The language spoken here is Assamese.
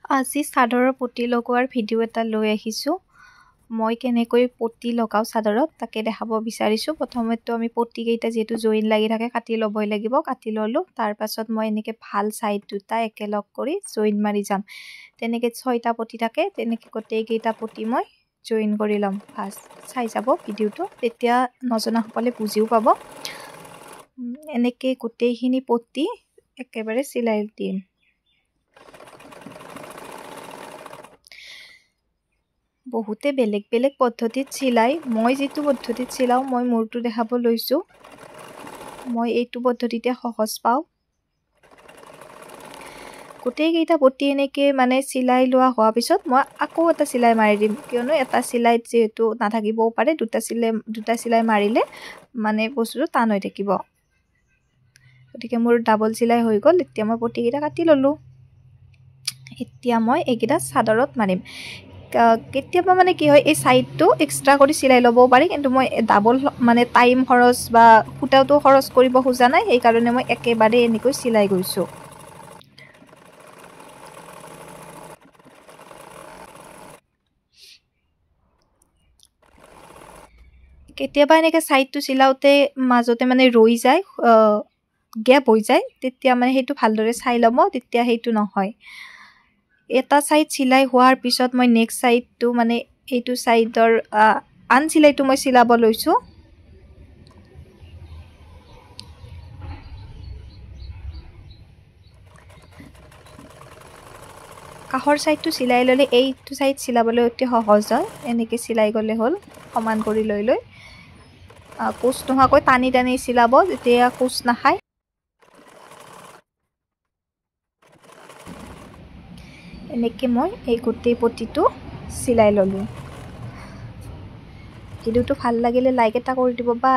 আজি চাদৰৰ পতি লগোৱাৰ ভিডিঅ' এটা লৈ আহিছোঁ। মই কেনেকৈ পতি লগাওঁ চাদৰত তাকে দেখাব বিচাৰিছোঁ। প্ৰথমতে আমি পতিকেইটা যিহেতু জইন লাগি থাকে কাটি ল'বই লাগিব, কাটি ল'লোঁ। তাৰপাছত মই এনেকৈ ভাল ছাইড দুটা একেলগ কৰি জইন মাৰি যাম। তেনেকৈ 6টা পতি থাকে, তেনেকৈ গোটেইকেইটা পতি মই জইন কৰি ল'ম। ফাৰ্ষ্ট চাই যাব ভিডিঅ'টো, তেতিয়া নজনাসকলে বুজিও পাব। এনেকৈ গোটেইখিনি পতি একেবাৰে চিলাই দিম। বহুতে বেলেগ বেলেগ পদ্ধতিত চিলাই, মই যিটো পদ্ধতিত চিলাওঁ মই মোৰটো দেখাব লৈছোঁ। মই এইটো পদ্ধতিতে সহজ পাওঁ। গোটেইকেইটা পতি এনেকৈ মানে চিলাই লোৱা হোৱাৰ পিছত মই আকৌ এটা চিলাই মাৰি দিম, কিয়নো এটা চিলাইত যিহেতু নাথাকিবও পাৰে, দুটা চিলাই মাৰিলে মানে বস্তুটো টান হৈ থাকিব। গতিকে মোৰ ডাবল চিলাই হৈ গ'ল। এতিয়া মই পতিকেইটা কাটি ল'লোঁ। এতিয়া মই এইকেইটা চাদৰত মাৰিম। কেতিয়াবা মানে কি হয়, এই ছাইডটো এক্সট্ৰা কৰি চিলাই ল'বও পাৰি, কিন্তু মই ডাবল মানে টাইম খৰচ বা সূতাটো খৰচ কৰিব খোজা নাই, সেইকাৰণে মই একেবাৰে এনেকৈ চিলাই গৈছোঁ। কেতিয়াবা এনেকৈ ছাইডটো চিলাওঁতে মাজতে মানে ৰৈ যায়, গেপ হৈ যায়, তেতিয়া মানে সেইটো ভালদৰে চাই ল'ব, তেতিয়া সেইটো নহয়। এটা ছাইড চিলাই হোৱাৰ পিছত মই নেক্সট ছাইডটো মানে এইটো ছাইডৰ আন চিলাইটো মই চিলাব লৈছোঁ। কাষৰ ছাইডটো চিলাই ল'লে এইটো ছাইড চিলাবলৈ অতি সহজ হয়। এনেকৈ চিলাই গ'লে হ'ল, সমান কৰি লৈ কোচ নোহোৱাকৈ টানি টানি চিলাব, যেতিয়া কোচ নাখায়। এনেকৈ মই এই গোটেই পতিটো চিলাই ল'লোঁ। ভিডিঅ'টো ভাল লাগিলে লাইক এটা কৰি দিব। বাই।